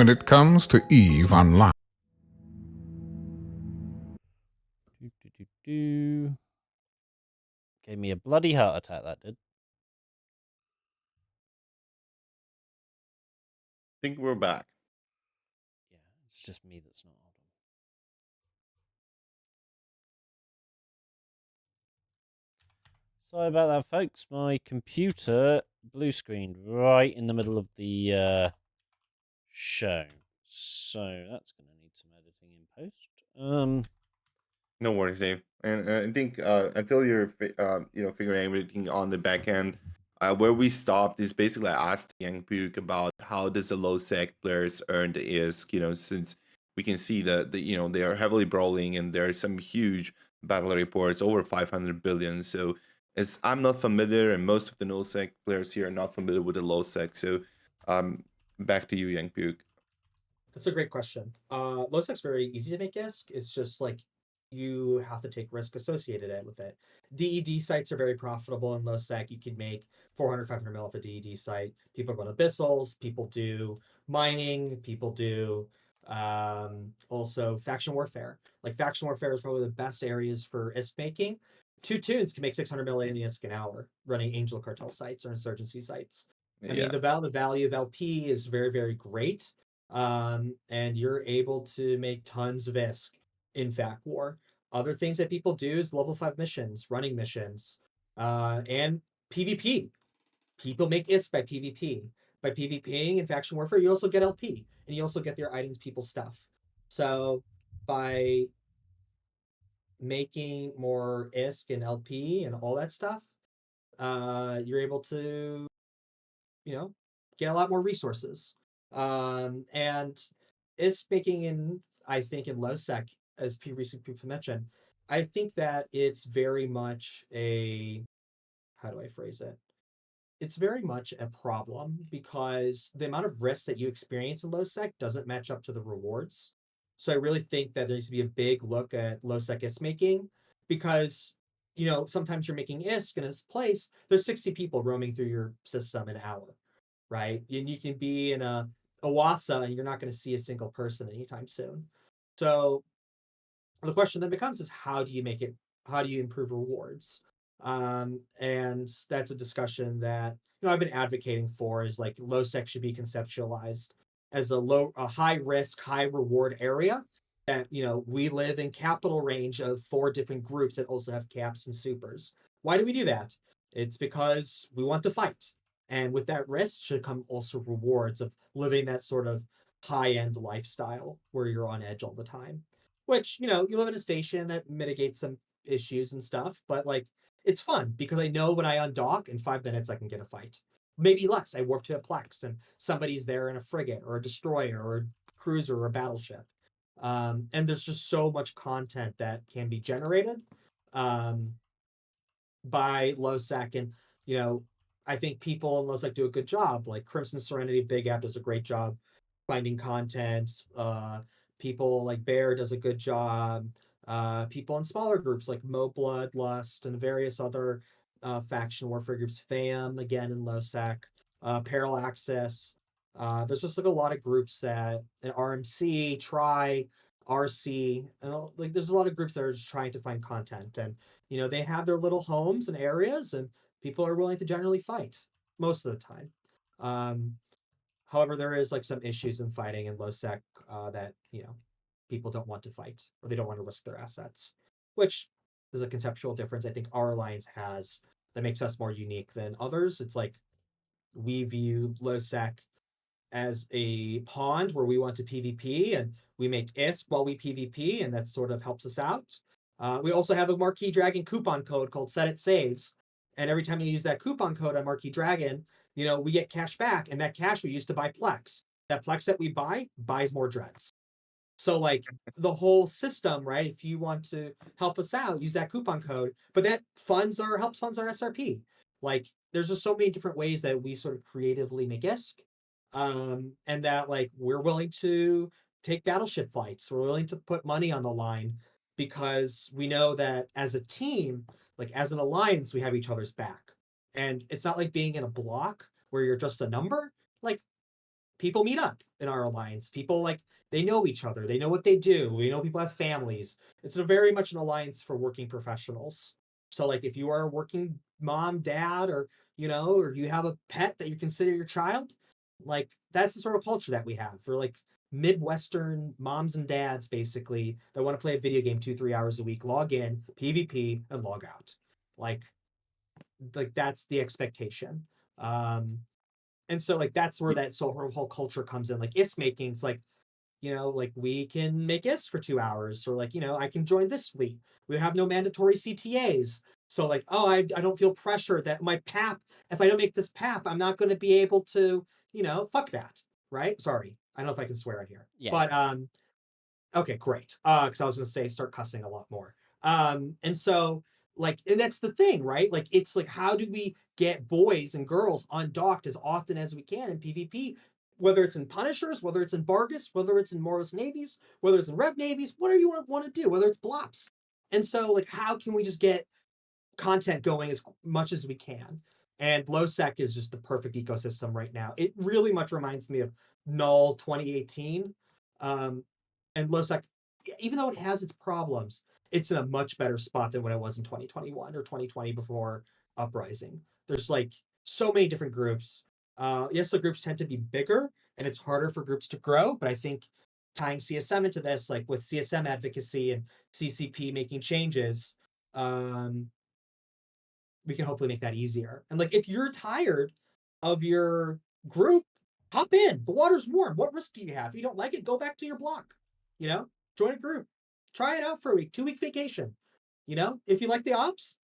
when it comes to EVE Online. Gave me a bloody heart attack, that did. I think we're back. Yeah, it's just me that's not. Sorry about that, folks. My computer blue screened right in the middle of the show. So that's going to need some editing in post. No worries, Dave. And I think until you're figuring everything on the back end, where we stopped is basically I asked Young Puke about how does the low sec players earn the ISK, since we can see that they are heavily brawling and there are some huge battle reports over 500 billion. So as I'm not familiar and most of the null sec players here are not familiar with the low sec. So back to you, Young Puke. That's a great question. Low sec's very easy to make ISK. It's just like you have to take risk associated with it. DED sites are very profitable in low sec. You can make 400, 500 mil off a DED site. People run abyssals, people do mining, people do also faction warfare. Like faction warfare is probably the best areas for ISK making. 2 tunes can make 600 million ISK an hour running Angel Cartel sites or insurgency sites. I mean, the value of LP is very, very great. And you're able to make tons of ISK in FAC War. Other things that people do is level 5 missions, running missions, and PvP. People make ISK by PvP. By PvPing in faction warfare, you also get LP, and you also get their items, people, stuff. So by making more ISK and LP and all that stuff, you're able to, get a lot more resources. And ISK making I think in low sec, as recent people mentioned, I think that it's very much how do I phrase it? It's very much a problem because the amount of risk that you experience in low sec doesn't match up to the rewards. So I really think that there needs to be a big look at low sec ISK making because, sometimes you're making ISK in this place, there's 60 people roaming through your system an hour, right? And you can be in a Owasso and you're not going to see a single person anytime soon. So the question then becomes is how do you improve rewards? And that's a discussion that I've been advocating for is like low sec should be conceptualized as a high risk, high reward area that, we live in capital range of 4 different groups that also have caps and supers. Why do we do that? It's because we want to fight. And with that risk should come also rewards of living that sort of high-end lifestyle where you're on edge all the time. Which, you live in a station that mitigates some issues and stuff, but like it's fun because I know when I undock in 5 minutes I can get a fight. Maybe less. I warp to a Plex and somebody's there in a frigate or a destroyer or a cruiser or a battleship. And there's just so much content that can be generated by low sec. And, I think people in low sec do a good job. Like Crimson Serenity, Big App does a great job finding content. People like Bear does a good job. People in smaller groups like Mo Bloodlust and various other faction warfare groups, FAM again in low sec, Parallaxis. There's just like a lot of groups that an RMC, Try, RC, and like there's a lot of groups that are just trying to find content, and they have their little homes and areas, and people are willing to generally fight most of the time. However, there is like some issues in fighting in low sec that people don't want to fight or they don't want to risk their assets, which is a conceptual difference I think our alliance has that makes us more unique than others. It's like we view low sec as a pond where we want to PvP and we make ISK while we PvP, and that sort of helps us out. We also have a Marquee Dragon coupon code called Set It Saves, and every time you use that coupon code on Marquee Dragon, we get cash back, and that cash we use to buy Plex. That Plex that we buy buys more dreads. So like the whole system, right? If you want to help us out, use that coupon code. But that helps funds our SRP. Like there's just so many different ways that we sort of creatively make ISK. And that like we're willing to take battleship flights. We're willing to put money on the line because we know that as a team, like as an alliance, we have each other's back. And it's not like being in a block where you're just a number. Like people meet up in our alliance. People like they know each other. They know what they do. We know people have families. It's a very much an alliance for working professionals. So like if you are a working mom, dad, or or you have a pet that you consider your child, like that's the sort of culture that we have for like Midwestern moms and dads basically that want to play a video game 2-3 hours a week, log in, PvP, and log out. Like that's the expectation. Um, and so like that's where that whole culture comes in. Like IS making, it's like, like we can make IS for 2 hours, or like, I can join this fleet. We have no mandatory CTAs. So like, oh, I don't feel pressure that my PAP, if I don't make this PAP, I'm not going to be able to, fuck that. Right. Sorry. I don't know if I can swear on here, Yeah. but, okay, great. Because I was going to say start cussing a lot more. And so like, and that's the thing, right? Like, it's like, how do we get boys and girls undocked as often as we can in PvP? Whether it's in Punishers, whether it's in Bargus, whether it's in Morris Navies, whether it's in Rev Navies, whatever you want to do, whether it's Blops. And so, like, how can we just get content going as much as we can? And LowSec is just the perfect ecosystem right now. It really much reminds me of Null 2018. Um, and LowSec, even though it has its problems, it's in a much better spot than when it was in 2021 or 2020 before Uprising. There's like so many different groups. Yes, the groups tend to be bigger and it's harder for groups to grow, but I think tying CSM into this, like with CSM advocacy and CCP making changes, um, we can hopefully make that easier. And like if you're tired of your group, hop in. The water's warm. What risk do you have? If you don't like it, go back to your block. Join a group. Try it out for a week, 2-week vacation. If you like the ops,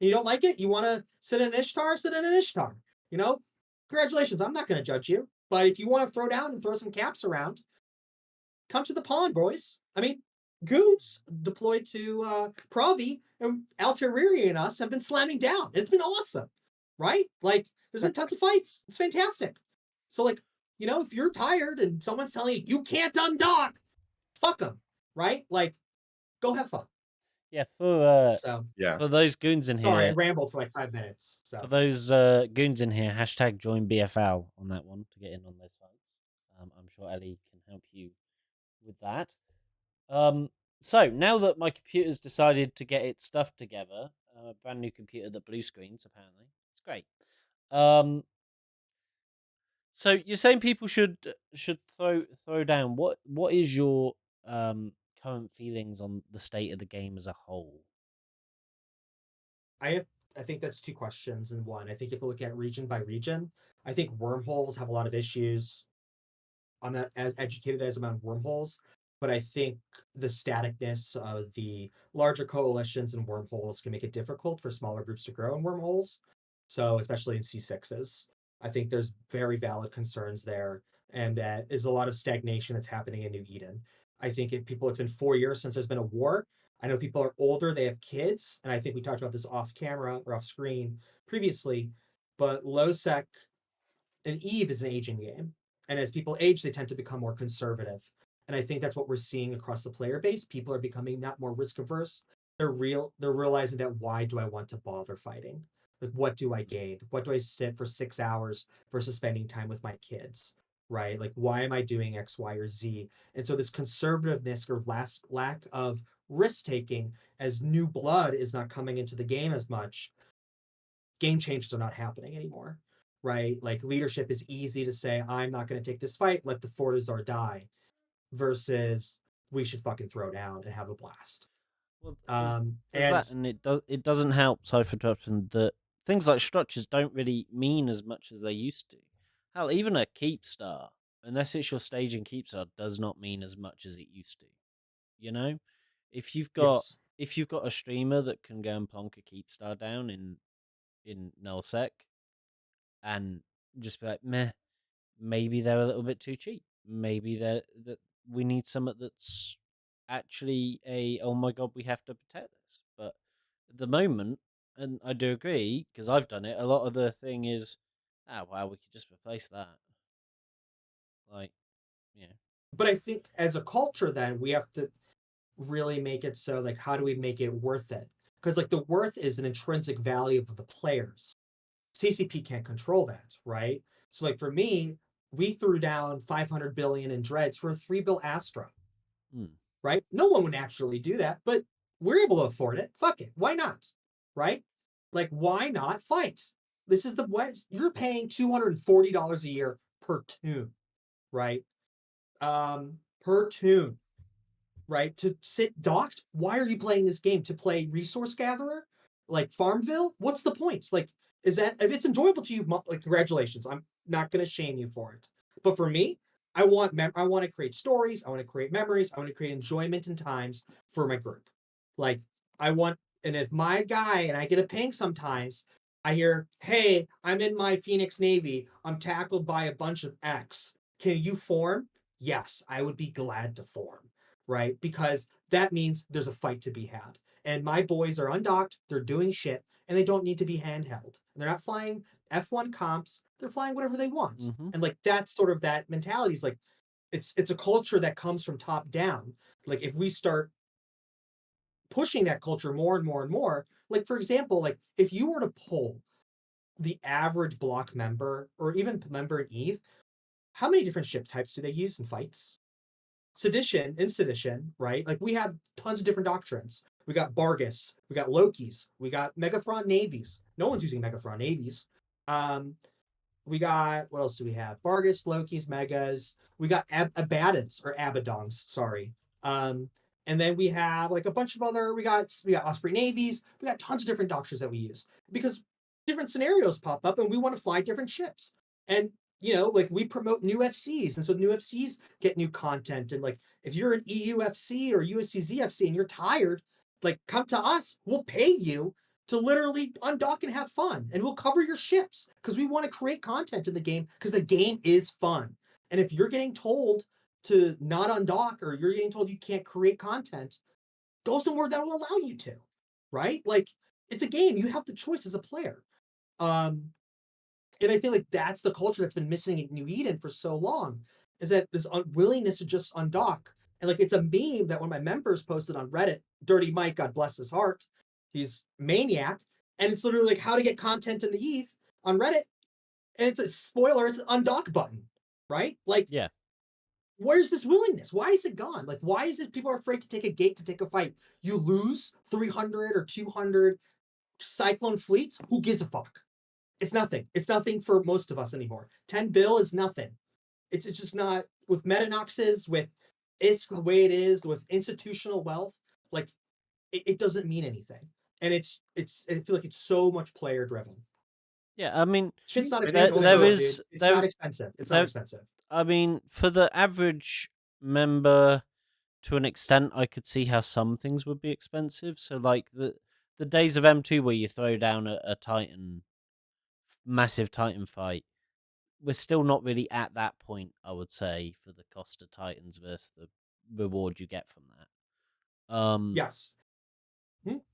and you don't like it, you want to sit in an Ishtar, sit in an Ishtar. Congratulations. I'm not going to judge you. But if you want to throw down and throw some caps around, come to the pond, boys. I mean, goons deployed to Pravi and Alteriri and us have been slamming down. It's been awesome, right? Like, there's been tons of fights. It's fantastic. So, like, if you're tired and someone's telling you can't undock, fuck them, right? Like, go have fun. Yeah, So, Yeah. for those goons in sorry, I here, rambled for like 5 minutes. So, for those goons in here, hashtag join BFL on that one to get in on those fights. I'm sure Ellie can help you with that. So now that my computer's decided to get its stuff together, brand new computer that blue screens apparently, it's great. So you're saying people should throw down. What is your current feelings on the state of the game as a whole? I think that's two questions in one. I think if you look at region by region, I think wormholes have a lot of issues. I'm not as educated as I'm on wormholes, but I think the staticness of the larger coalitions and wormholes can make it difficult for smaller groups to grow in wormholes. So, especially in C6s, I think there's very valid concerns there, and that is a lot of stagnation that's happening in New Eden. I think it's been 4 years since there's been a war. I know people are older, they have kids, and I think we talked about this off camera or off screen previously, but low sec and Eve is an aging game. And as people age, they tend to become more conservative. And I think that's what we're seeing across the player base. People are becoming not more risk averse. They're realizing that why do I want to bother fighting? Like what do I gain? What do I sit for 6 hours versus spending time with my kids? Right? Like why am I doing X, Y, or Z? And so this conservativeness or lack of risk taking as new blood is not coming into the game as much, game changes are not happening anymore, right? Like leadership is easy to say, I'm not going to take this fight, let the Fortizar die, versus we should fucking throw down and have a blast. Well, there's And that, and it doesn't help. Sorry for interrupting. That things like structures don't really mean as much as they used to. Hell, even a keep star, unless it's your staging keep star, does not mean as much as it used to. You know, if you've got yes, a streamer that can go and plonk a keep star down in nullsec and just be like, meh, maybe they're a little bit too cheap. Maybe that we need something that's actually oh my god, we have to protect this. But at the moment, and I do agree because I've done it. A lot of the thing is, wow, we could just replace that. Like, yeah, but I think as a culture, then we have to really make it so like, how do we make it worth it? Because like the worth is an intrinsic value of the players. CCP can't control that, right? So like for me, we threw down 500 billion in dreads for a 3 bill Astra, Hmm. right? No one would naturally do that, but we're able to afford it. Fuck it. Why not? Right? Like, why not fight? This is the what you're paying $240 a year per tune, right? Per tune, right? To sit docked. Why are you playing this game? To play Resource Gatherer? Like Farmville? What's the point? Like, is that if it's enjoyable to you, like congratulations. I'm not gonna shame you for it. But for me, I want to create stories, I want to create memories, I want to create enjoyment and times for my group. Like I want and if my guy and I get a ping sometimes, I hear, hey, I'm in my Phoenix Navy, I'm tackled by a bunch of X. Can you form? Yes, I would be glad to form, right? Because that means there's a fight to be had. And my boys are undocked, they're doing shit, and they don't need to be handheld. And they're not flying F1 comps, they're flying whatever they want. Mm-hmm. And like that's sort of that mentality is like it's a culture that comes from top down. Like if we start pushing that culture more and more and more, like for example, like if you were to poll the average block member or even member in Eve, how many different ship types do they use in fights? Sedition, right? Like we have tons of different doctrines. We got Bargus, we got Lokis, we got Megathron navies. No one's using Megathron navies. Um, we got what else do we have? Bargus, Loki's, Megas. We got Abaddons or Abaddons, sorry. Um, and then we have like a bunch of other. We got Osprey navies. We got tons of different doctrines that we use because different scenarios pop up and we want to fly different ships. And like we promote new FCs, and so new FCs get new content. And like if you're an EUFC or USCZFC and you're tired, like come to us. We'll pay you to literally undock and have fun. And we'll cover your ships because we want to create content in the game because the game is fun. And if you're getting told to not undock or you're getting told you can't create content, go somewhere that will allow you to, right? Like it's a game. You have the choice as a player. Um, and I feel like that's the culture that's been missing in New Eden for so long is that this unwillingness to just undock. And like it's a meme that one of my members posted on Reddit, Dirty Mike, God bless his heart. He's maniac. And it's literally like how to get content in the Eve on Reddit. And it's a spoiler, it's an undock button, right? Like, Yeah. where's this willingness? Why is it gone? Like, why is it people are afraid to take a gate to take a fight? You lose 300 or 200 Cyclone fleets? Who gives a fuck? It's nothing. It's nothing for most of us anymore. 10 bill is nothing. It's just not with Metanoxes, with ISK the way it is, with institutional wealth, like it doesn't mean anything. And I feel like it's so much player driven. Yeah, I mean, Shit's not I think expensive, there also dude. is It's there not expensive. It's not there. expensive. I mean, for the average member, to an extent, I could see how some things would be expensive. So, like the days of M2 where you throw down a Titan, massive Titan fight, we're still not really at that point. I would say for the cost of Titans versus the reward you get from that. Yes.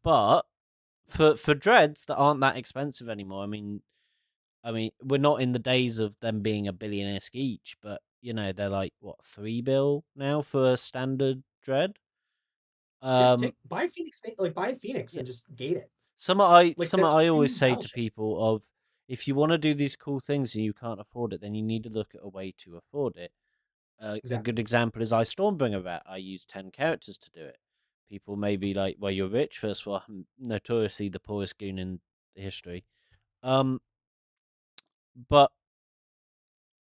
But for dreads that aren't that expensive anymore, I mean, we're not in the days of them being a billion isk each, but they're like what 3 bill now for a standard dread. Yeah, buy Phoenix, buy a Phoenix Yeah. and just gate it. Some I Like some that's I 2 always say to battleships. people of if you want to do these cool things and you can't afford it, then you need to look at a way to afford it. A good Exactly. example is I Stormbringer Rat. I use 10 characters to do it. People may be like, "Well, you're rich." First of all, I'm notoriously the poorest goon in history. But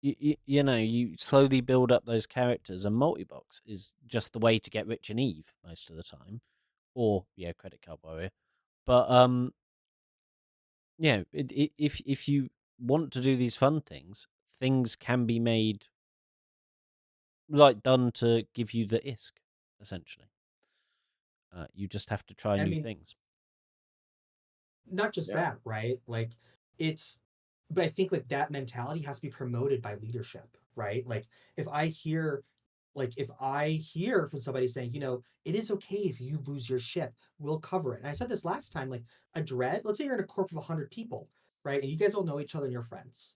you slowly build up those characters, and multi-box is just the way to get rich in Eve most of the time, or credit card warrior. But if you want to do these fun things, things can be made like done to give you the ISK, essentially. You just have to try I new mean, things. not just yeah. that, right? Like but I think like that mentality has to be promoted by leadership, right? Like if I hear from somebody saying, it is okay if you lose your ship, we'll cover it. And I said this last time, like a dread, let's say you're in a corp of 100 people, right? And you guys all know each other and you're friends,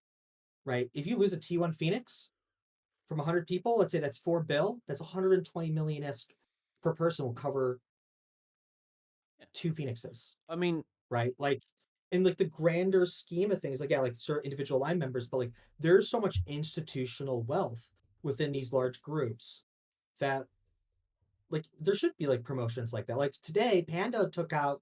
right? If you lose a T1 Phoenix from 100 people, let's say that's 4 bill, that's 120 million isk per person will cover Yeah. 2 Phoenixes, I mean, right? Like in like the grander scheme of things, like yeah, like certain individual line members, but like there's so much institutional wealth within these large groups that like there should be like promotions like that. Like today, Panda took out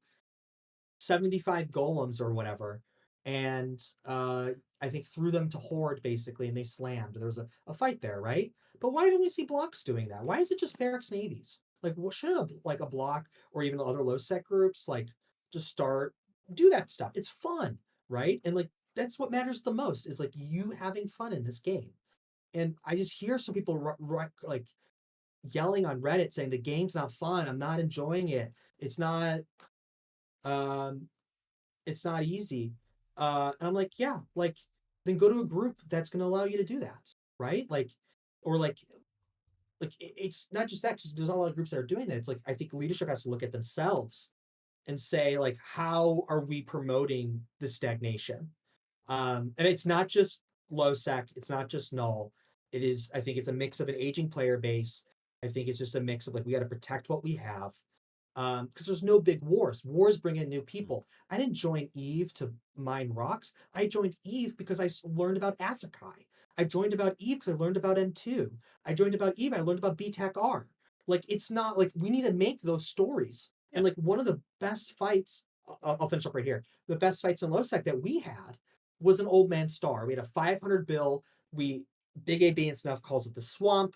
75 golems or whatever, and I think threw them to Horde basically, and they slammed. There was a fight there, right? But why don't we see blocks doing that? Why is it just Ferox navies? Like, what should a block or even other low sec groups like just start do that stuff? It's fun, right? And like that's what matters the most is like you having fun in this game. And I just hear some people like yelling on Reddit saying the game's not fun. I'm not enjoying it. It's not. Um, it's not easy. And I'm like, yeah, like then go to a group that's going to allow you to do that, right? Like, or like it's not just that because there's a lot of groups that are doing that. It's like I think leadership has to look at themselves and say like, how are we promoting the stagnation? And it's not just low sec, it's not just null. It is, I think it's a mix of an aging player base. I think it's just a mix of like we got to protect what we have. Because there's no big wars. Wars bring in new people. I didn't join Eve to mine rocks. I joined Eve because I learned about Asakai. I joined about Eve because I learned about M2. I joined about Eve. I learned about BTAC R. Like it's not like we need to make those stories. And like one of the best fights, I'll finish up right here. The best fights in LoSec that we had was an old man star. We had a 500 bill. We Big AB and Snuff calls it the swamp.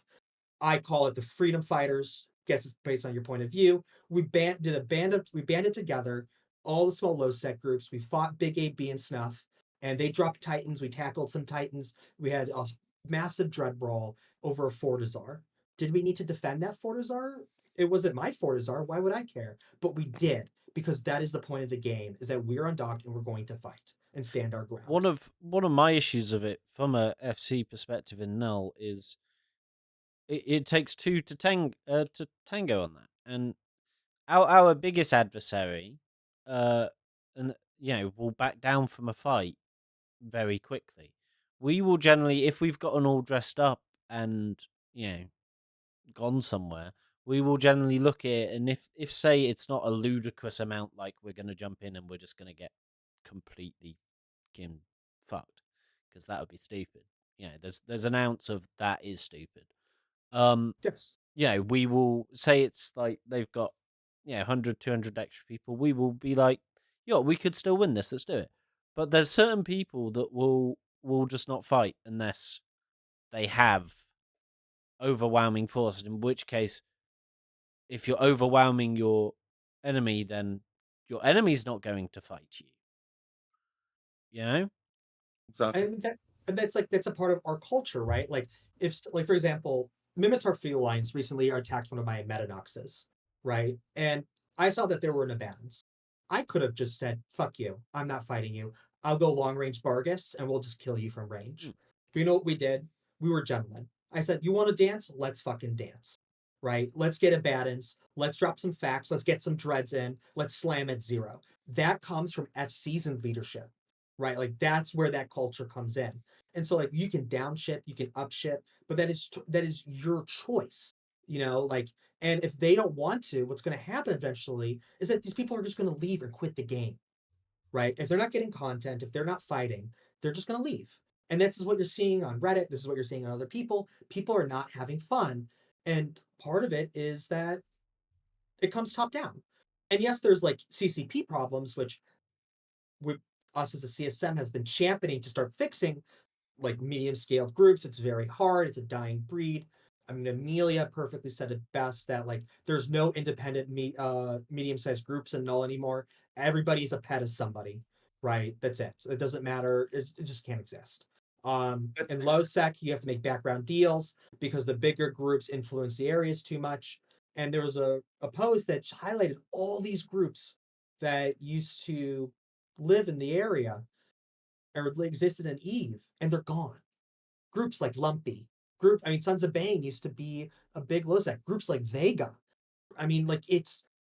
I call it the Freedom Fighters. Guess it's based on your point of view. We banded together all the small low set groups. We fought Big AB and Snuff, and they dropped Titans. We tackled some Titans. We had a massive dread brawl over a Fortizar. Did we need to defend that Fortizar? It wasn't my Fortizar. Why would I care? But we did because that is the point of the game: is that we're undocked and we're going to fight and stand our ground. One of my issues of it from a FC perspective in Null is it takes two to tango on that, and our biggest adversary, and will back down from a fight very quickly. We will generally, if we've gotten all dressed up and gone somewhere, we will generally look at it, and if say it's not a ludicrous amount, like we're gonna jump in and we're just gonna get completely fucked, because that would be stupid. There's an ounce of that is stupid. Yes. We will say it's like they've got 100, 200 extra people. We will be like, we could still win this. Let's do it. But there's certain people that will just not fight unless they have overwhelming force. In which case, if you're overwhelming your enemy, then your enemy's not going to fight you. You know? Exactly. And that's a part of our culture, right? Like if like for example, Mimitar felines recently attacked one of my Metanoxes, right? And I saw that they were in a balance. I could have just said, fuck you, I'm not fighting you. I'll go long range Bargus and we'll just kill you from range. Do you know what we did? We were gentlemen. I said, you want to dance? Let's fucking dance. Right? Let's get a balance. Let's drop some facts. Let's get some dreads in. Let's slam at 0. That comes from F seasoned leadership, right? Like that's where that culture comes in. And so like you can downship, you can upship, but that is your choice, like, and if they don't want to, what's going to happen eventually is that these people are just going to leave and quit the game, right? If they're not getting content, if they're not fighting, they're just going to leave. And this is what you're seeing on Reddit. This is what you're seeing on other people. People are not having fun. And part of it is that it comes top down. And yes, there's like CCP problems, which we, us as a CSM has been championing to start fixing, like medium scaled groups. It's very hard. It's a dying breed. I mean, Amelia perfectly said it best that like there's no independent medium sized groups in Null anymore. Everybody's a pet of somebody, right? That's it. So it doesn't matter. It just can't exist. In low sec, you have to make background deals because the bigger groups influence the areas too much. And there was a post that highlighted all these groups that used to live in the area or existed in Eve, and they're gone. Groups like Lumpy, Sons of Bane used to be a big Lozak. Groups like Vega. Like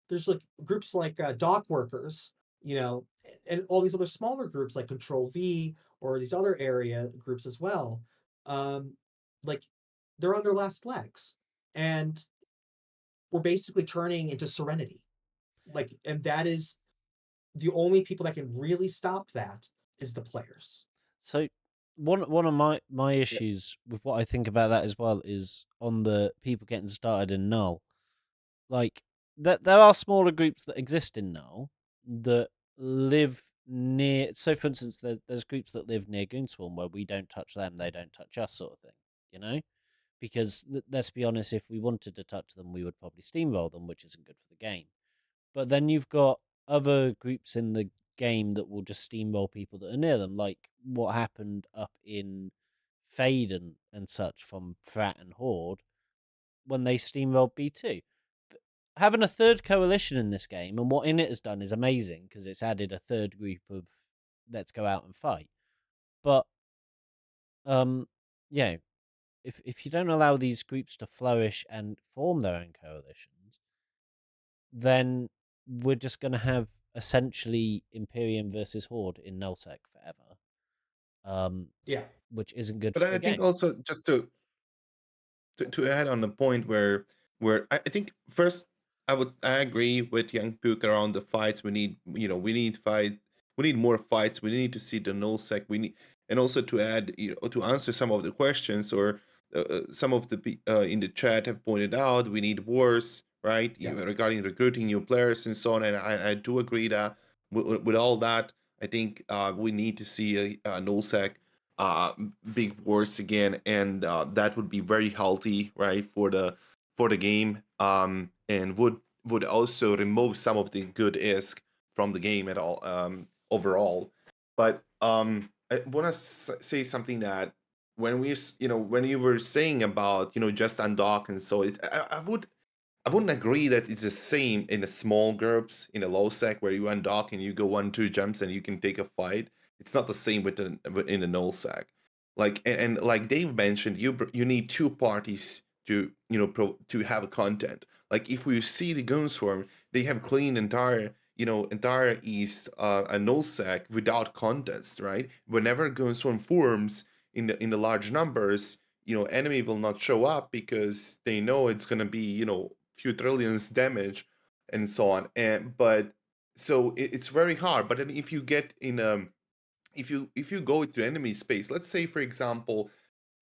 there's like groups like Dock Workers, and all these other smaller groups like Control V or these other area groups as well. Like they're on their last legs, and we're basically turning into Serenity. And that is the only people that can really stop that is the players. So one of my issues with what I think about that as well is on the people getting started in Null. Like there are smaller groups that exist in Null that live near. So, for instance, there's groups that live near Goonswarm where we don't touch them, they don't touch us, sort of thing. You know, because let's be honest, if we wanted to touch them, we would probably steamroll them, which isn't good for the game. But then you've got other groups in the game that will just steamroll people that are near them, like what happened up in Fade and such from Frat and Horde when they steamrolled B2. But having a third coalition in this game and what Init has done is amazing because it's added a third group of let's go out and fight. But yeah, if you don't allow these groups to flourish and form their own coalitions, then we're just going to have essentially Imperium versus Horde in nullsec forever. Yeah. Which isn't good But for the I think game. also just to add on the point where I think first I agree with Young Pook around the fights. We need we need more fights. We need to see the nullsec. We need, and also to add to answer some of the questions or some of the in the chat have pointed out we need wars, right? Yes. Regarding recruiting new players and so on. And I do agree that with all that, I think we need to see a nullsec big wars again, and that would be very healthy, right, for the game, and would also remove some of the good isk from the game at all, overall. But I want to say something that when when you were saying about just undock and so I wouldn't agree that it's the same in the small groups in a low sec where you undock and you go 1-2 jumps and you can take a fight. It's not the same in the null sec. Like and like Dave mentioned, you need two parties to to have a content. Like if we see the Goonswarm, they have clean entire east a null sec without contest, right? Whenever Goonswarm forms in the large numbers, enemy will not show up because they know it's gonna be few trillions damage and so on. And but so it's very hard. But then if you get in if you go to enemy space, let's say for example,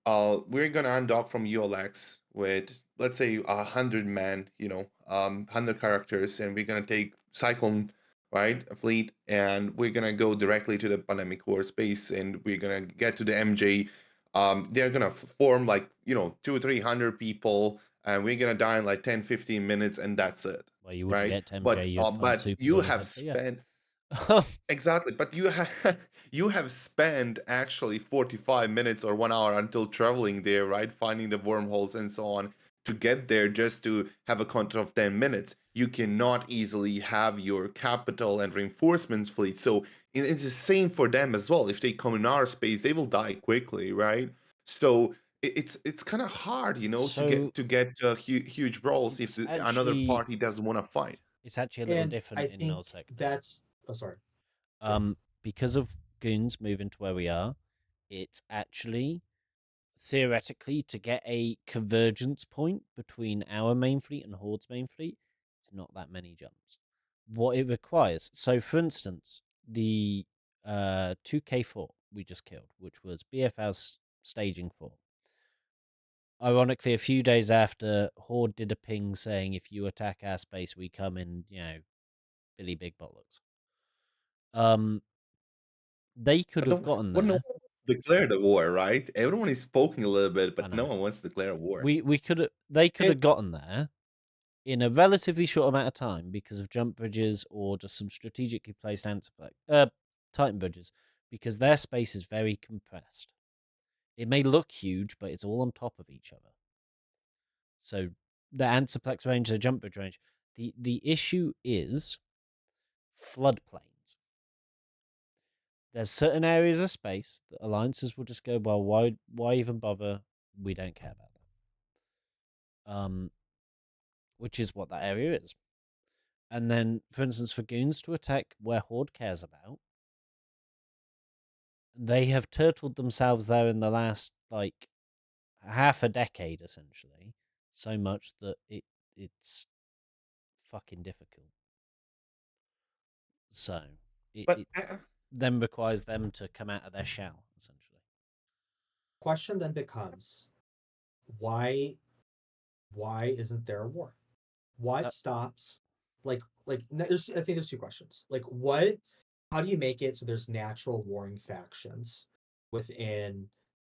we're gonna undock from ULX with let's say 100 men, 100 characters, and we're gonna take Cyclone, right, a fleet, and we're gonna go directly to the Pandemic War space, and we're gonna get to the MJ. They're gonna form like 200-300 people, and we're gonna die in like 10-15 minutes, and that's it, Well, you wouldn't right? get to MJ, you'd find But supers you on your have head. But yeah. spent exactly, but you have you have spent actually 45 minutes or 1 hour until traveling there, right? Finding the wormholes and so on to get there just to have a content of 10 minutes. You cannot easily have your capital and reinforcements fleet. So it's the same for them as well. If they come in our space, they will die quickly, right? So it's kind of hard, So to get huge brawls if it's another actually party doesn't want to fight. a little And different I in think nullsec though. that's oh sorry. Go ahead. Because of goons moving to where we are, it's actually theoretically to get a convergence point between our main fleet and Horde's main fleet. It's not that many jumps. What it requires. So, for instance, the 2K4 we just killed, which was BFL's staging 4. Ironically, a few days after, Horde did a ping saying, if you attack our space, we come in, Billy Big Bollocks. They could But have gotten no one there. wants to declare the war, right? Everyone is poking a little bit, I but no know. one wants to declare a war. They could have It- gotten there in a relatively short amount of time because of jump bridges or just some strategically placed Titan bridges, because their space is very compressed. It may look huge, but it's all on top of each other. So the Ansiplex range, the jump bridge range. The issue is floodplains. There's certain areas of space that alliances will just go, well, why even bother? We don't care about that. Which is what that area is. And then, for instance, for goons to attack where Horde cares about, they have turtled themselves there in the last half a decade, essentially, so much that it's fucking difficult. So But it then requires them to come out of their shell, essentially. Question then becomes, why isn't there a war? What stops there's I think there's two questions. Like how do you make it so there's natural warring factions within,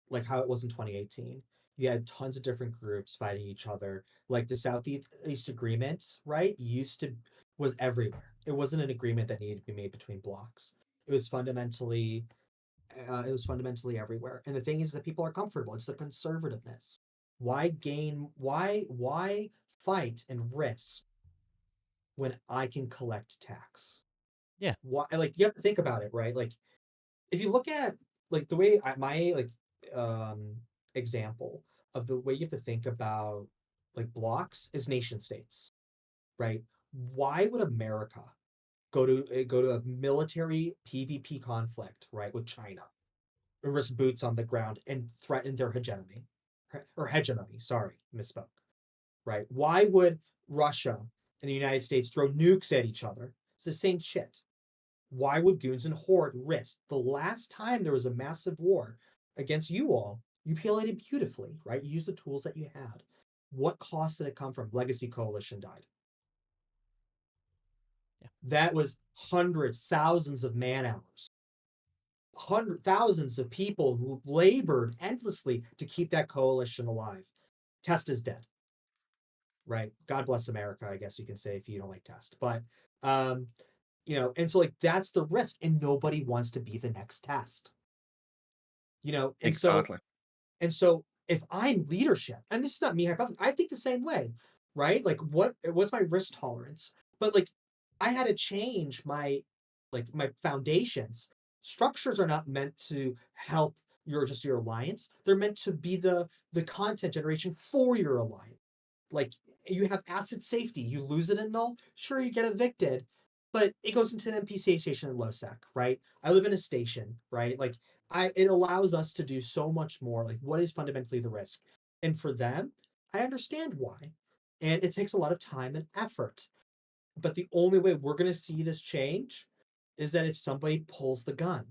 like how it was in 2018? You had tons of different groups fighting each other. Like the Southeast Agreement, right? Was everywhere. It wasn't an agreement that needed to be made between blocks. It was fundamentally everywhere. And the thing is that people are comfortable. It's the conservativeness. Why fight and risk when I can collect tax? Yeah. Why, like, you have to think about it, right? Like, if you look at like the way my example of the way you have to think about like blocks is nation states, right? Why would America go to a military PvP conflict, right, with China, risk boots on the ground and threaten their hegemony, or hegemony? Sorry, misspoke. Right? Why would Russia and the United States throw nukes at each other? It's the same shit. Why would Goons and Horde risk? The last time there was a massive war against you all, you PLA'd it beautifully, right? You used the tools that you had. What cost did it come from? Legacy Coalition died. Yeah. That was hundreds, thousands of man hours, thousands of people who labored endlessly to keep that coalition alive. Test is dead, right? God bless America, I guess you can say, if you don't like Test. But and so like that's the risk, and nobody wants to be the next Test. And exactly. so if I'm leadership, and this is not me, I think the same way, right? Like what's my risk tolerance? But like I had to change my foundations. Structures are not meant to help your alliance. They're meant to be the content generation for your alliance. Like you have asset safety, you lose it in Null, sure you get evicted, but it goes into an NPC station in LoSec, right? I live in a station, right? Like it allows us to do so much more. Like what is fundamentally the risk? And for them, I understand why. And it takes a lot of time and effort. But the only way we're going to see this change is that if somebody pulls the gun.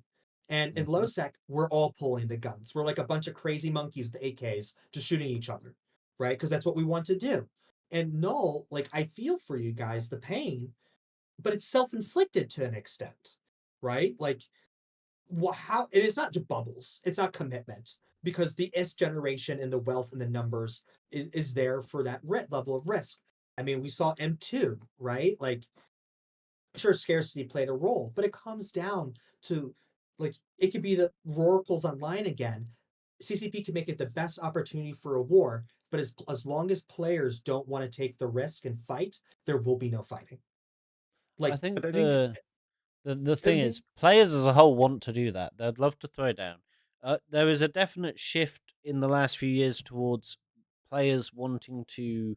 And in LoSec, we're all pulling the guns. We're like a bunch of crazy monkeys with AKs just shooting each other, right? Because that's what we want to do. And Null, like, I feel for you guys, the pain, but it's self-inflicted to an extent, right? Like, how it is not just bubbles, it's not commitment, because the S generation and the wealth and the numbers is there for that level of risk. I mean, we saw M2, right? Like, sure, scarcity played a role, but it comes down to, like, it could be the Roracles online again. CCP can make it the best opportunity for a war, but as long as players don't want to take the risk and fight, there will be no fighting. I Like, think But I think the thing is, players as a whole want to do that. They'd love to throw down. There is a definite shift in the last few years towards players wanting to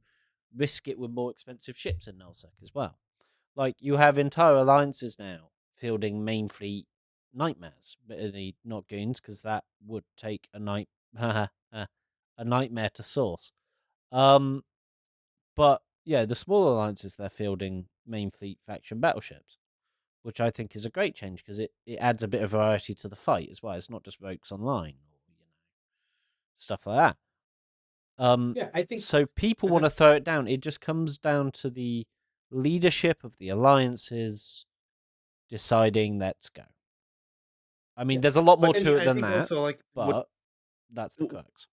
risk it with more expensive ships in nullsec as well. Like, you have entire alliances now fielding main fleet nightmares, but not goons, because that would take a nightmare to source. But yeah, the small alliances, they're fielding main fleet faction battleships, which I think is a great change because it adds a bit of variety to the fight as well. It's not just rogues online or stuff like that. yeah, I think So people want to throw it down. It just comes down to the leadership of the alliances deciding, let's go. I mean, there's a lot more to it I than think that, also like but that's the crux.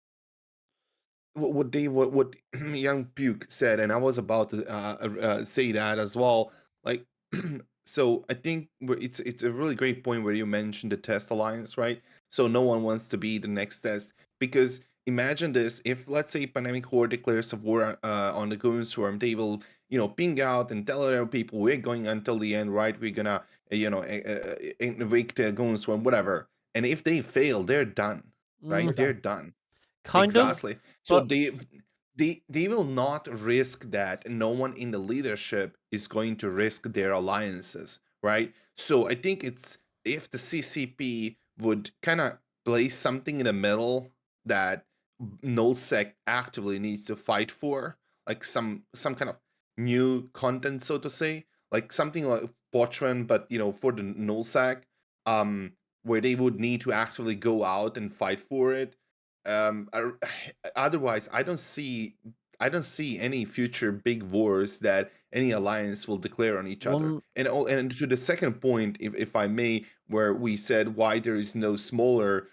what young Puke said, and I was about to say that as well. Like, so I think it's a really great point where you mentioned the test alliance, right? So no one wants to be the next test, because imagine this: if, let's say, Pandemic Horde declares a war on the Goon Swarm, they will ping out and tell other people we're going until the end, right? We're gonna evict the Goon Swarm, whatever. And if they fail, they're done, right? They're done. Kind of, Exactly. So but they will not risk that. No one in the leadership is going to risk their alliances, right? So I think it's, if the CCP would kind of place something in the middle that nullsec actively needs to fight for, like some kind of new content, so to say, like something like bot but for the nullsec, where they would need to actually go out and fight for it. Otherwise, I don't see any future big wars that any alliance will declare on each other. And to the second point, if I may, where we said why there is no smaller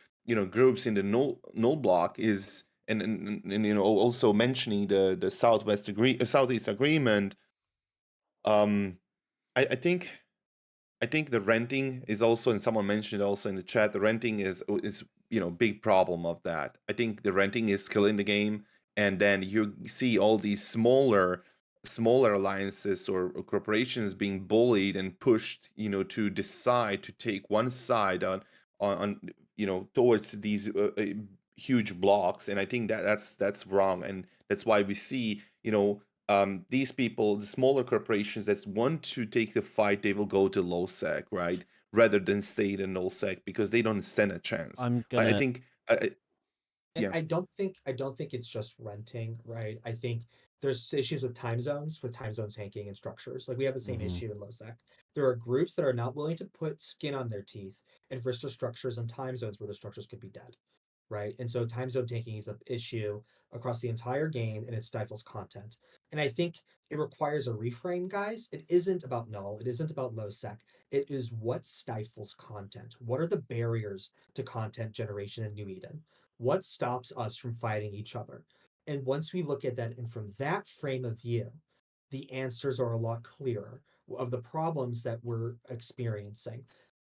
groups in the null block is, and also mentioning the southeast agreement. I think the renting is also, and someone mentioned also in the chat, the renting is big problem of that. I think the renting is killing the game, and then you see all these smaller alliances or corporations being bullied and pushed, to decide to take one side on towards these huge blocks. And I think that's wrong, and that's why we see these people, the smaller corporations that want to take the fight, they will go to low sec, right, rather than stay in null sec, because they don't stand a chance. I'm I gonna. think, And yeah. I don't think it's just renting, right? I think there's issues with time zones tanking and structures. Like we have the same Mhm. issue in LoSec. There are groups that are not willing to put skin on their teeth and risk their structures and time zones where the structures could be dead, right? And so time zone tanking is an issue across the entire game, and it stifles content. And I think it requires a reframe, guys. It isn't about null. It isn't about low sec. It is what stifles content. What are the barriers to content generation in New Eden? What stops us from fighting each other? And once we look at that, and from that frame of view, the answers are a lot clearer of the problems that we're experiencing.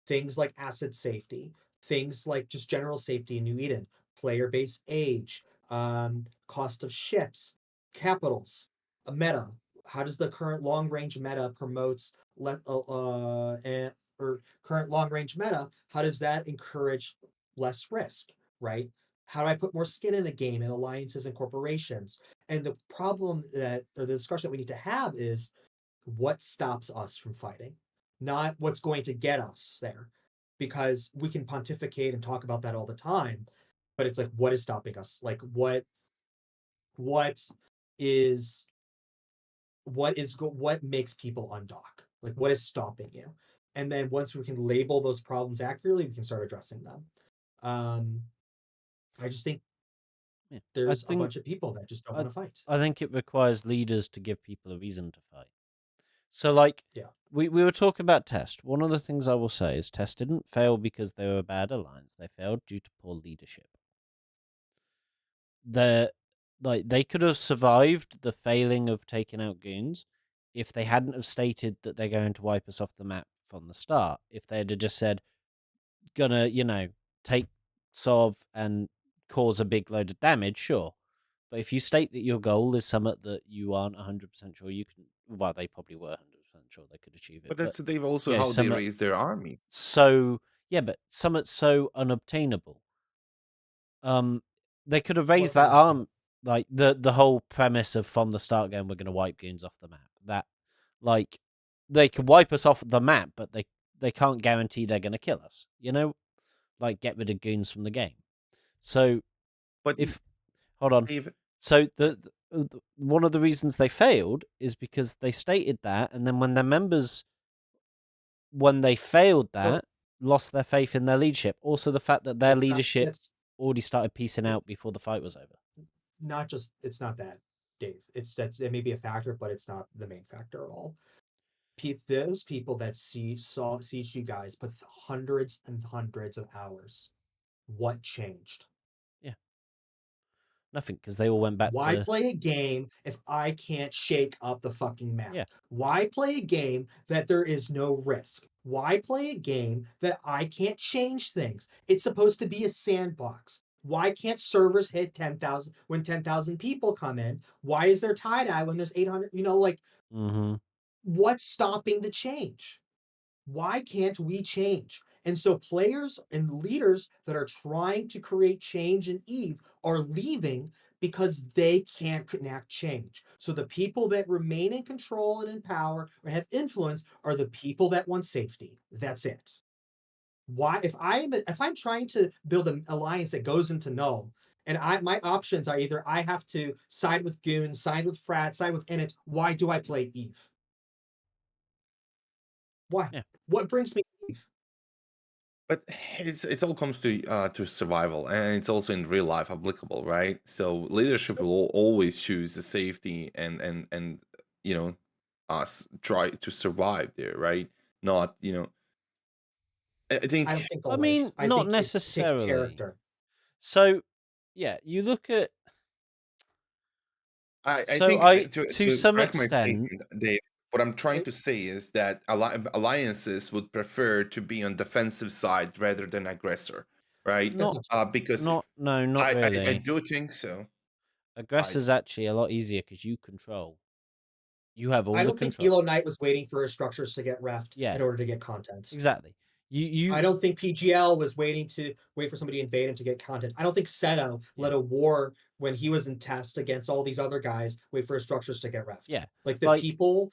Things like asset safety, things like just general safety in New Eden, player base age, cost of ships, capitals, a meta. How does the current long range meta promotes or current long range meta? How does that encourage less risk, right? How do I put more skin in the game in alliances and corporations? And the problem that, or the discussion that we need to have is what stops us from fighting, not what's going to get us there. Because we can pontificate and talk about that all the time, but it's like, what is stopping us? Like, what is what makes people undock? Like, what is stopping you? And then once we can label those problems accurately, we can start addressing them. I just think Yeah. there's a bunch of people that just don't want to fight. I think it requires leaders to give people a reason to fight. So, like, Yeah. we were talking about Test. One of the things I will say is Test didn't fail because they were a bad alliance. They failed due to poor leadership. They could have survived the failing of taking out goons if they hadn't have stated that they're going to wipe us off the map from the start. If they'd have just said, gonna, take Sov and cause a big load of damage, sure. But if you state that your goal is something that you aren't 100% sure you can, well, they probably were 100% sure they could achieve it. But that's they've also how they something raise their army. so, yeah, but something so unobtainable. They could have raised What's that unobtainable? arm, like the whole premise of from the start going, we're going to wipe goons off the map. That, like, they could wipe us off the map, but they can't guarantee they're going to kill us. Like get rid of goons from the game. So But if hold on, they've so the one of the reasons they failed is because they stated that, and then when their members, when they failed So that, lost their faith in their leadership. Also, the fact that their it's not leadership that's already started piecing it, out before the fight was over. not just it's not that, Dave. It may be a factor, but it's not the main factor at all. Those people that saw siege you guys put hundreds and hundreds of hours. What changed? Yeah, nothing, because they all went back Why to play a game if I can't shake up the fucking map? yeah. Why play a game that there is no risk? Why play a game that I can't change things? It's supposed to be a sandbox. Why can't servers hit 10,000 when 10,000 people come in? Why is there tie-dye when there's 800? Like, Mm-hmm. what's stopping the change? Why can't we change? And so players and leaders that are trying to create change in Eve are leaving because they can't enact change. So the people that remain in control and in power or have influence are the people that want safety. That's it. Why if I'm trying to build an alliance that goes into null, and my options are either I have to side with goons, side with frat, side with init, why do I play Eve? Why? Yeah. What brings me Eve? But it's all comes to survival, and it's also in real life applicable, right? So leadership will always choose the safety and you know try to survive there, right? Not I think I don't think I mean, always. I not think it takes necessarily. character. So, yeah, you look at. I So, think to to some correct my extent, statement, Dave, what I'm trying It, to say is that alliances would prefer to be on defensive side rather than aggressor, right? that's not, not true. Because no, not I really. do think so. Aggressor's actually a lot easier because you control. You have I all the don't think control. Elo Knight was waiting for his structures to get refed Yeah, in order to get content. exactly. I You, don't think PGL was waiting for somebody to invade him to get content. I don't think Seto led a war when he was in test against all these other guys, wait for his structures to get refed. yeah, Like the like people,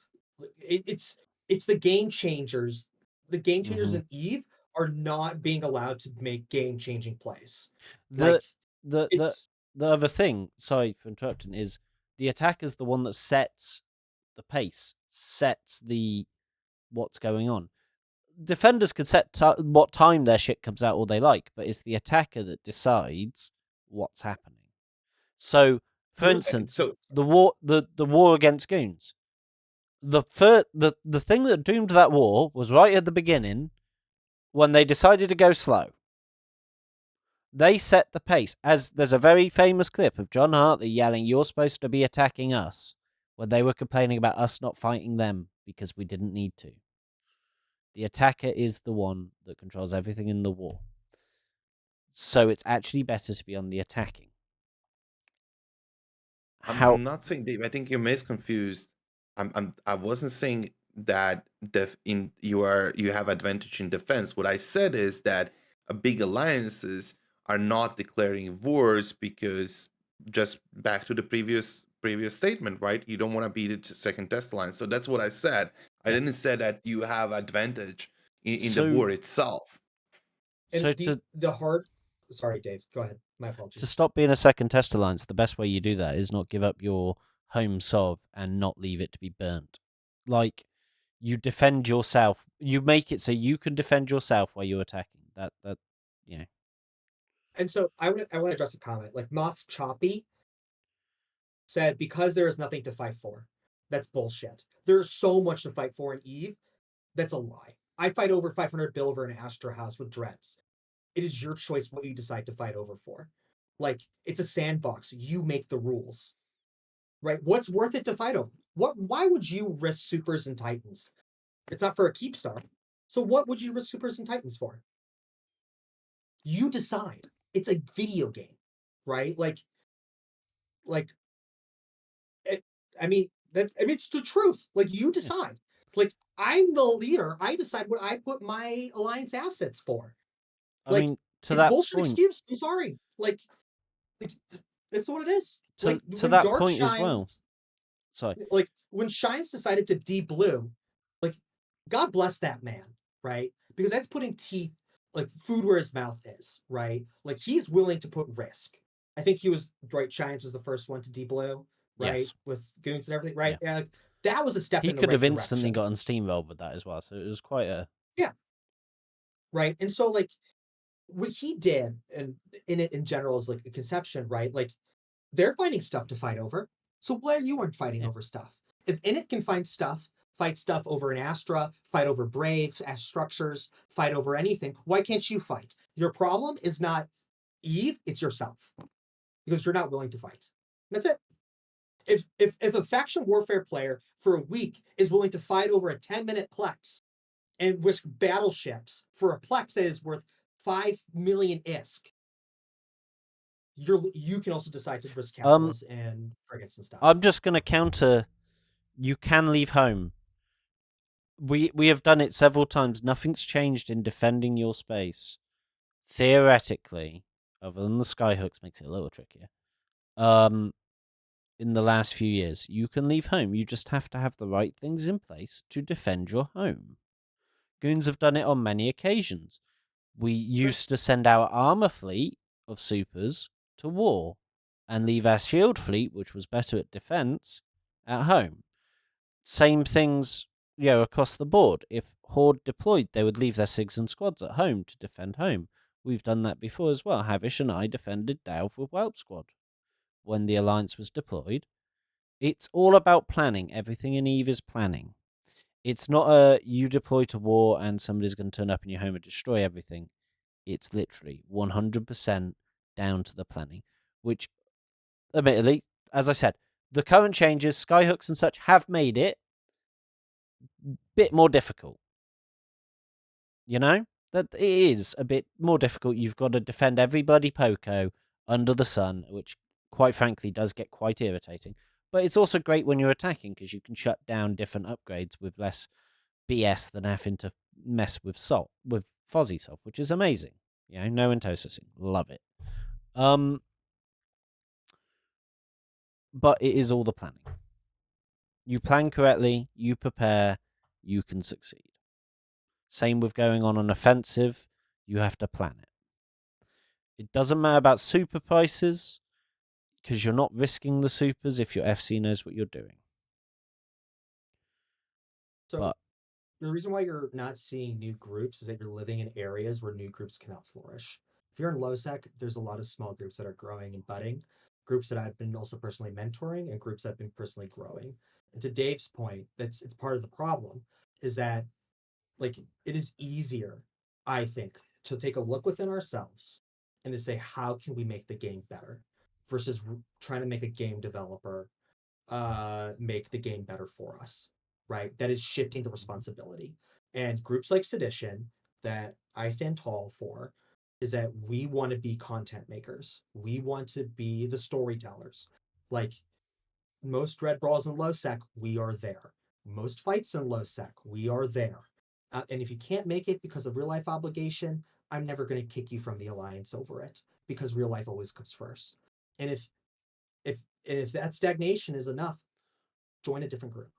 it's the game changers. The game changers mhm. in Eve are not being allowed to make game changing plays. the Like the the it's the other thing. Sorry for interrupting. Is the attacker's the one that sets the pace, sets the what's going on. Defenders could set what time their shit comes out all they like, but it's the attacker that decides what's happening. So, for there's instance, So the war against goons. The thing that doomed that war was right at the beginning when they decided to go slow. They set the pace. As there's a very famous clip of John Hartley yelling, "You're supposed to be attacking us," when they were complaining about us not fighting them because we didn't need to. The attacker is the one that controls everything in the war. So it's actually better to be on the attacking. I'm not saying, Dave. I think you're misconfused. I wasn't saying that you have advantage in defense. What I said is that big alliances are not declaring wars because just back to the previous statement, right? You don't want to be the second test line. So that's what I said. I Yeah. didn't say that you have advantage in the So war itself. and so to the hard. Sorry, Dave. Go ahead. My apologies. stop being a second test alliance, the best way you do that is not give up your home sov and not leave it to be burnt. Like, you defend yourself. You make it so you can defend yourself while you're attacking. That yeah. And so I want to address a comment. Like Moss Choppy said, because there is nothing to fight for. That's bullshit. There's so much to fight for in Eve. That's a lie. I fight over 500 bill over an Astra house with dreads. It is your choice what you decide to fight over for. Like, it's a sandbox. You make the rules. Right? What's worth it to fight over? Why would you risk supers and titans? It's not for a keep star. So what would you risk supers and titans for? You decide. It's a video game, right? Like it, it's the truth. Like you decide. Like I'm the leader. I decide what I put my alliance assets for. I Like mean, to it's that bullshit point, excuse. I'm sorry. Like it's, that's what it is. Like to when that Dark point as well. Shines, Sorry. like when Shines decided to de-blue, like God bless that man, right? Because that's putting teeth, like food where his mouth is, right? Like he's willing to put risk. I think he was right. Shines was the first one to de-blue, right? Yes. With goons and everything, Yeah. right? Yeah, that was a step He in the could right have instantly direction. gotten steamrolled with that as well. So it was quite a Yeah, right. And so like what he did, and in it in general is like a conception, right? Like they're finding stuff to fight over. So why you aren't fighting yeah. over stuff? If Init can fight stuff over an Astra, fight over Brave, structures, fight over anything, why can't you fight? Your problem is not Eve, it's yourself. Because you're not willing to fight. That's it. If a faction warfare player for a week is willing to fight over a 10-minute plex and risk battleships for a plex that is worth 5 million ISK, you can also decide to risk capitals and frigates and stuff. I'm just gonna counter. You can leave home. We have done it several times. Nothing's changed in defending your space. Theoretically, other than the skyhooks makes it a little trickier. In the last few years, you can leave home. You just have to have the right things in place to defend your home. Goons have done it on many occasions. We used to send our armor fleet of supers to war and leave our shield fleet, which was better at defense, at home. Same things, across the board. If Horde deployed, they would leave their SIGs and squads at home to defend home. We've done that before as well. Havish and I defended Delve with Whelp Squad when the Alliance was deployed. It's all about planning. Everything in EVE is planning. It's not a you deploy to war and somebody's going to turn up in your home and destroy everything. It's literally 100% down to the planning, which, admittedly, as I said, the current changes, skyhooks and such, have made it a bit more difficult. You know? That it is a bit more difficult. You've got to defend every bloody Poco under the sun, which, quite frankly, does get quite irritating. But it's also great when you're attacking because you can shut down different upgrades with less BS than having to mess with Fozzy Salt, which is amazing. You know, no intosising. Love it. But it is all the planning. You plan correctly, you prepare, you can succeed. Same with going on an offensive, you have to plan it. It doesn't matter about super prices, because you're not risking the supers if your FC knows what you're doing. So But the reason why you're not seeing new groups is that you're living in areas where new groups cannot flourish. If you're in LowSec, there's a lot of small groups that are growing and budding, groups that I've been also personally mentoring, and groups that have been personally growing. And to Dave's point, it's part of the problem is that like it is easier, I think, to take a look within ourselves and to say how can we make the game better versus trying to make a game developer make the game better for us, right? That is shifting the responsibility. And groups like Sedition, that I stand tall for, is that we want to be content makers. We want to be the storytellers. Like most Dread Brawls in LowSec, we are there. Most fights in LowSec, we are there. And if you can't make it because of real life obligation, I'm never going to kick you from the alliance over it because real life always comes first. And if that stagnation is enough, join a different group.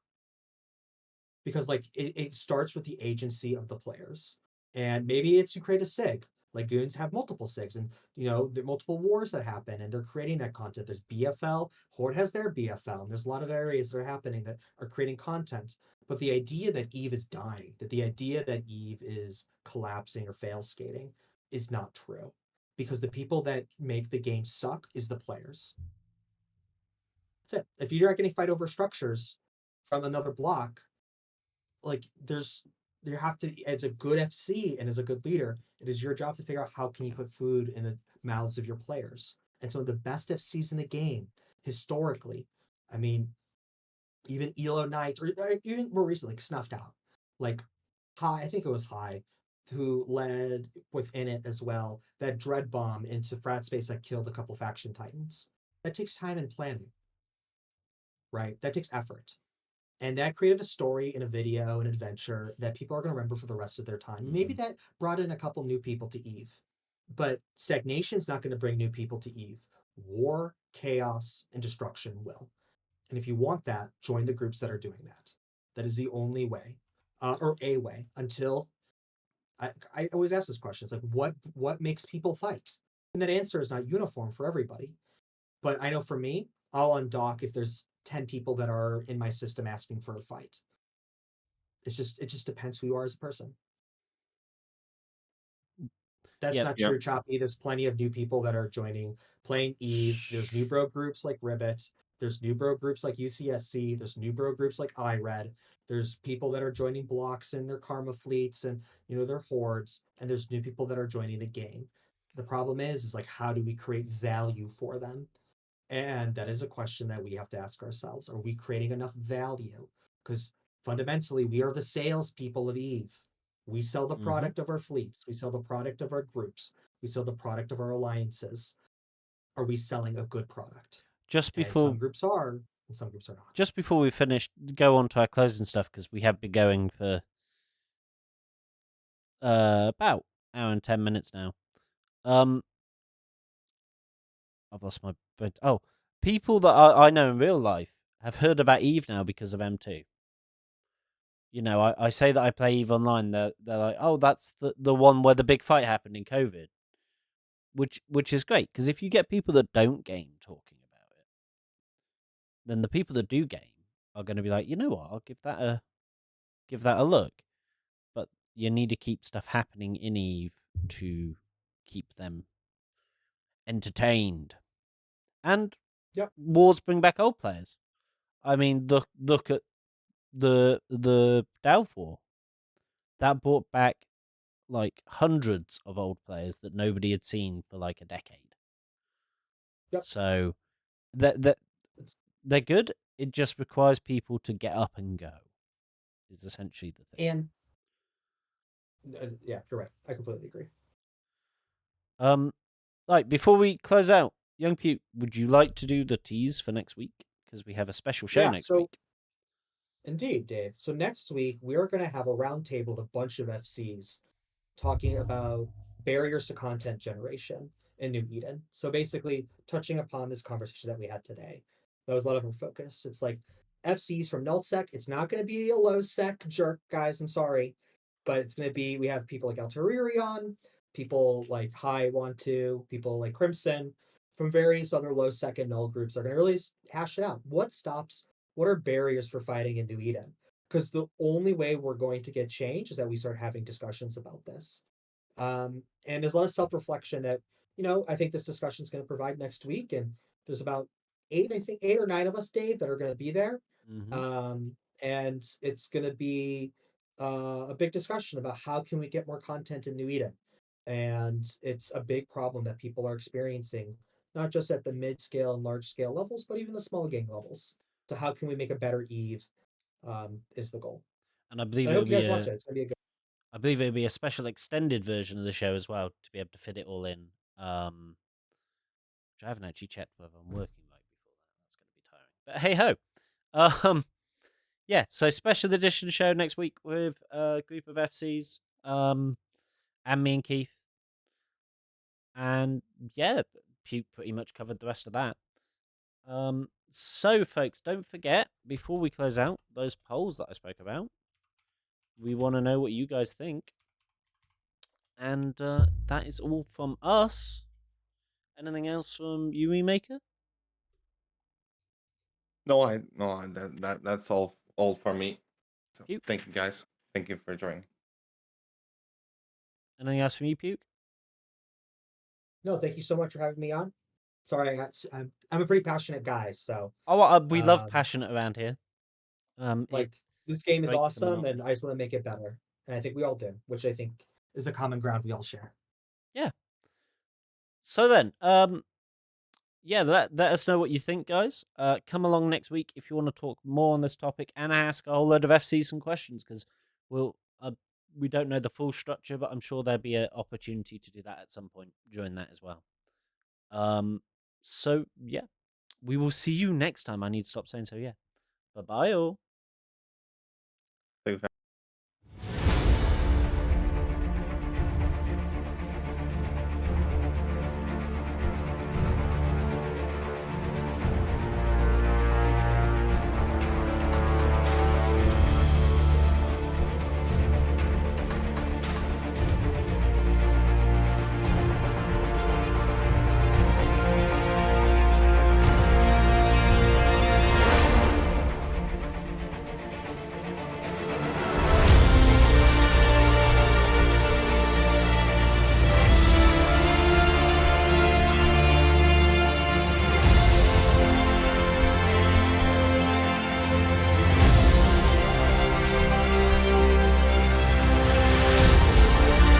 Because like it starts with the agency of the players. And maybe it's you create a SIG. Like goons have multiple SIGs and there are multiple wars that happen and they're creating that content. There's BFL, Horde has their BFL, and there's a lot of areas that are happening that are creating content. But the idea that EVE is dying, that the idea that EVE is collapsing or fail skating is not true. Because the people that make the game suck is the players. That's it. If you're not getting fight over structures from another block, like you have to, as a good FC and as a good leader, it is your job to figure out how can you put food in the mouths of your players. And some of the best FCs in the game historically, I mean, even Elo Knight or even more recently Snuffed Out, like High, I think it was High, who led within it as well that dread bomb into frat space that killed a couple faction titans. That takes time and planning, right? That takes effort. And that created a story and a video and adventure that people are going to remember for the rest of their time. Maybe that brought in a couple new people to EVE, but stagnation is not going to bring new people to EVE. War, chaos, and destruction will. And if you want that, join the groups that are doing that. That is the only way, or a way, until I always ask this question. It's like, what makes people fight? And that answer is not uniform for everybody. But I know for me, I'll undock if there's 10 people that are in my system asking for a fight. It just depends who you are as a person. That's yeah, not Yeah. true, Choppy. There's plenty of new people that are playing EVE. There's new bro groups like Ribbit. There's new bro groups like UCSC. There's new bro groups like iRed. There's people that are joining blocks and their karma fleets and their hordes. And there's new people that are joining the game. The problem is like, how do we create value for them? And that is a question that we have to ask ourselves. Are we creating enough value? Because fundamentally, we are the salespeople of EVE. We sell the product of our fleets. We sell the product of our groups. We sell the product of our alliances. Are we selling a good product? Just And before some groups are, and some groups are not. just before we finish, go on to our closing stuff because we have been going for about an hour and 10 minutes now. I've lost my. But people that I know in real life have heard about Eve now because of M2. I say that I play Eve online. They're like, oh, that's the one where the big fight happened in COVID, which is great because if you get people that don't game talking about it, then the people that do game are going to be like, you know what, I'll give that a look. But you need to keep stuff happening in Eve to keep them entertained. And Yep. wars bring back old players. I mean, look at the Delve War. That brought back like hundreds of old players that nobody had seen for like a decade. Yep. So that It's- they're good. It just requires people to get up and go. Is essentially the thing. And yeah, you're right. I completely agree. Like before we close out, Young Puke, would you like to do the tease for next week? Because we have a special show Yeah, next so week. indeed, Dave. So next week we are going to have a roundtable with a bunch of FCs talking about barriers to content generation in New Eden. So basically, touching upon this conversation that we had today, that was a lot of our focus. It's like FCs from nullsec. It's not going to be a low sec jerk, guys. I'm sorry, but it's going to be. We have people like Alteriri on, people like High Want to, people like Crimson from various other low sec and null groups are going to really hash it out. What stops? What are barriers for fighting in New Eden? Because the only way we're going to get change is that we start having discussions about this. And there's a lot of self-reflection that, I think this discussion is going to provide next week. And there's about I think 8 or 9 of us, Dave, that are going to be there. Mm-hmm. And it's going to be a big discussion about how can we get more content in New Eden. And it's a big problem that people are experiencing, not just at the mid-scale and large-scale levels, but even the small game levels. So how can we make a better Eve is the goal. And I believe I it'll hope you be guys watch it. It's going to be a good. I believe it'll be a special extended version of the show as well to be able to fit it all in. Which I haven't actually checked whether I'm working right before that. That's going to be tiring. But hey ho. Yeah. So special edition show next week with a group of FCs. And me and Keith. And yeah, Puke pretty much covered the rest of that. So folks, don't forget before we close out those polls that I spoke about. We want to know what you guys think. And that is all from us. Anything else from you, Remaker? No, that's all for me. So Puke? thank you guys. Thank you for joining. Anything else from you, Puke? No, thank you so much for having me on. Sorry, I'm a pretty passionate guy, so Oh, we love um, passionate around here. like It's this game is breaks the awesome, and monotony. I just want to make it better. And I think we all do, which I think is a common ground we all share. Yeah. So then, yeah, let us know what you think, guys. Come along next week if you want to talk more on this topic and ask a whole load of FC some questions, because we don't know the full structure, but I'm sure there'll be an opportunity to do that at some point during that as well. So yeah, we will see you next time. I need to stop saying so. Yeah, bye bye all.